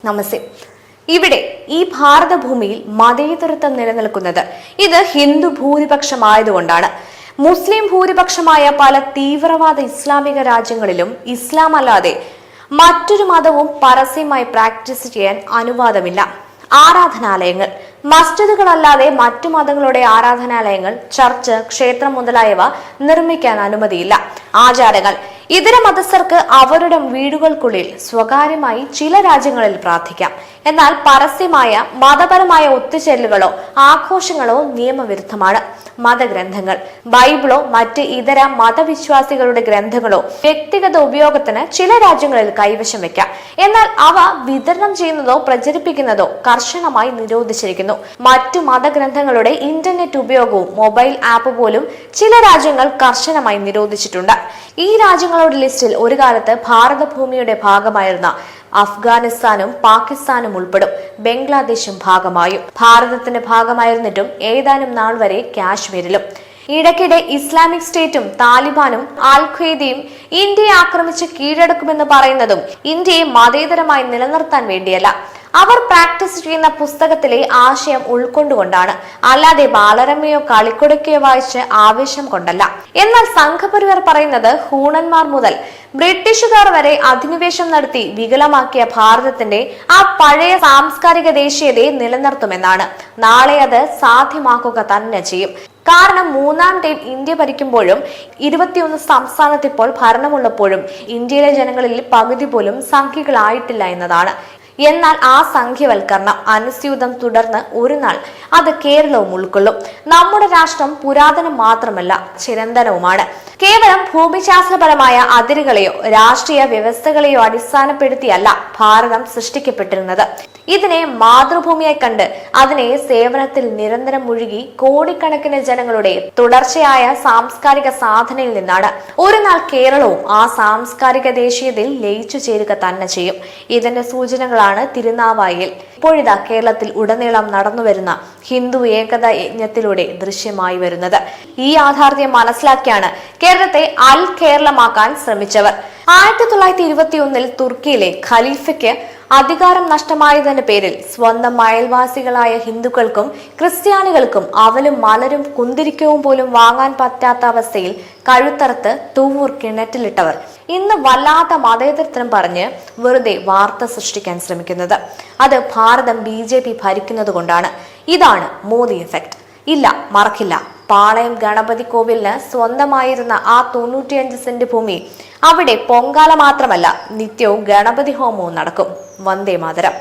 നമസ്തേ. ഇവിടെ ഈ ഭാരതഭൂമിയിൽ മതേതരത്വം നിലനിൽക്കുന്നത് ഇത് ഹിന്ദു ഭൂരിപക്ഷമായതുകൊണ്ടാണ്. മുസ്ലിം ഭൂരിപക്ഷമായ പല തീവ്രവാദ ഇസ്ലാമിക രാജ്യങ്ങളിലും ഇസ്ലാം അല്ലാതെ മറ്റൊരു മതവും പരസ്യമായി പ്രാക്ടീസ് ചെയ്യാൻ അനുവാദമില്ല. ആരാധനാലയങ്ങൾ, മസ്ജിദുകളല്ലാതെ മറ്റു മതങ്ങളുടെ ആരാധനാലയങ്ങൾ, ചർച്ച്, ക്ഷേത്രം മുതലായവ നിർമ്മിക്കാൻ അനുമതിയില്ല. ആചാരങ്ങൾ, ഇതര മതസ്ഥർക്ക് അവരുടെ വീടുകൾക്കുള്ളിൽ സ്വകാര്യമായി ചില രാജ്യങ്ങളിൽ പ്രാർത്ഥിക്കാം. എന്നാൽ പരസ്യമായ മതപരമായ ഒത്തുചേരലുകളോ ആഘോഷങ്ങളോ നിയമവിരുദ്ധമാണ്. മതഗ്രന്ഥങ്ങൾ, ബൈബിളോ മറ്റ് ഇതര മതവിശ്വാസികളുടെ ഗ്രന്ഥങ്ങളോ വ്യക്തിഗത ഉപയോഗത്തിന് ചില രാജ്യങ്ങളിൽ കൈവശം വെക്കാം. എന്നാൽ അവ വിതരണം ചെയ്യുന്നതോ പ്രചരിപ്പിക്കുന്നതോ കർശനമായി നിരോധിച്ചിരിക്കുന്നു. മറ്റു മതഗ്രന്ഥങ്ങളുടെ ഇന്റർനെറ്റ് ഉപയോഗവും മൊബൈൽ ആപ്പ് പോലും ചില രാജ്യങ്ങൾ കർശനമായി നിരോധിച്ചിട്ടുണ്ട്. ഈ രാജ്യങ്ങളുടെ ലിസ്റ്റിൽ ഒരു കാലത്ത് ഭാരതഭൂമിയുടെ ഭാഗമായിരുന്ന അഫ്ഗാനിസ്ഥാനും പാകിസ്ഥാനും ഉൾപ്പെടും. ബംഗ്ലാദേശും ഭാഗമായും. ഭാരതത്തിന്റെ ഭാഗമായിരുന്നിട്ടും ഏതാനും നാൾ വരെ കാശ്മീരിലും. ഇടയ്ക്കിടെ ഇസ്ലാമിക് സ്റ്റേറ്റും താലിബാനും അൽ ഖ്വയ്ദയും ഇന്ത്യയെ ആക്രമിച്ച് കീഴടക്കുമെന്ന് പറയുന്നതും ഇന്ത്യയെ മതേതരമായി നിലനിർത്താൻ വേണ്ടിയല്ല. അവർ പ്രാക്ടീസ് ചെയ്യുന്ന പുസ്തകത്തിലെ ആശയം ഉൾക്കൊണ്ടുകൊണ്ടാണ്, അല്ലാതെ ബാലരമയോ കളിക്കുടക്കയോ വായിച്ച് ആവേശം കൊണ്ടല്ല. എന്നാൽ സംഘപരിവാർ പറയുന്നത് ഹൂണന്മാർ മുതൽ ബ്രിട്ടീഷുകാർ വരെ അധിനിവേശം നടത്തി വികലമാക്കിയ ഭാരതത്തിന്റെ ആ പഴയ സാംസ്കാരിക ദേശീയതയെ നിലനിർത്തുമെന്നാണ്. നാളെ അത് സാധ്യമാക്കുക തന്നെ ചെയ്യും. കാരണം മൂന്നാം ടൈം ഇന്ത്യ ഭരിക്കുമ്പോഴും 21 സംസ്ഥാനത്ത് ഇപ്പോൾ ഭരണമുള്ളപ്പോഴും ഇന്ത്യയിലെ ജനങ്ങളിൽ പകുതി പോലും സംഖ്യകളായിട്ടില്ല എന്നതാണ്. എന്നാൽ ആ സംഖ്യവൽക്കരണം അനുസ്യൂതം തുടർന്ന് ഒരു നാൾ അത് കേരളവും ഉൾക്കൊള്ളും. നമ്മുടെ രാഷ്ട്രം പുരാതനം മാത്രമല്ല, ചിരന്തനവുമാണ്. കേവലം ഭൂമിശാസ്ത്രപരമായ അതിരുകളെയോ രാഷ്ട്രീയ വ്യവസ്ഥകളെയോ അടിസ്ഥാനപ്പെടുത്തിയല്ല ഭാരതം സൃഷ്ടിക്കപ്പെട്ടിരുന്നത്. ഇതിനെ മാതൃഭൂമിയായി കണ്ട് അതിനെ സേവനത്തിൽ നിരന്തരം മുഴുകി കോടിക്കണക്കിന് ജനങ്ങളുടെ തുടർച്ചയായ സാംസ്കാരിക സാധനയിൽ നിന്നാണ് ഒരു നാൾ കേരളവും ആ സാംസ്കാരിക ദേശീയതയിൽ ലയിച്ചു ചേരുക തന്നെ ചെയ്യും. ഇതിന്റെ സൂചനകളാണ് തിരുനാവായിൽ ഇപ്പോഴിതാ കേരളത്തിൽ ഉടനീളം നടന്നുവരുന്ന ഹിന്ദു ഏകത യജ്ഞത്തിലൂടെ ദൃശ്യമായി വരുന്നത്. ഈ യാഥാർത്ഥ്യം മനസ്സിലാക്കിയാണ് കേരളത്തെ അൽ കേരളമാക്കാൻ ശ്രമിച്ചവർ. 1921 തുർക്കിയിലെ ഖലീഫയ്ക്ക് അധികാരം നഷ്ടമായതിന്റെ പേരിൽ സ്വന്തം അയൽവാസികളായ ഹിന്ദുക്കൾക്കും ക്രിസ്ത്യാനികൾക്കും അവലും മലരും കുന്തിരിക്കവും പോലും വാങ്ങാൻ പറ്റാത്ത അവസ്ഥയിൽ കഴുത്തറുത്ത് തൂവൂർ കിണറ്റിലിട്ടവർ ഇന്ന് വല്ലാത്ത മതേതരത്വം പറഞ്ഞ് വെറുതെ വാർത്ത സൃഷ്ടിക്കാൻ ശ്രമിക്കുന്നത്. അത് ഭാരതം BJP ഭരിക്കുന്നത് കൊണ്ടാണ്. ഇതാണ് മോദി എഫക്ട്. ഇല്ല, മറക്കില്ല. പാളയം ഗണപതി കോവിലിന് സ്വന്തമായിരുന്ന ആ 95 സെന്റ് ഭൂമി, അവിടെ പൊങ്കാല മാത്രമല്ല നിത്യവും ഗണപതി ഹോമവും നടക്കും. വന്ദേ മാതരം.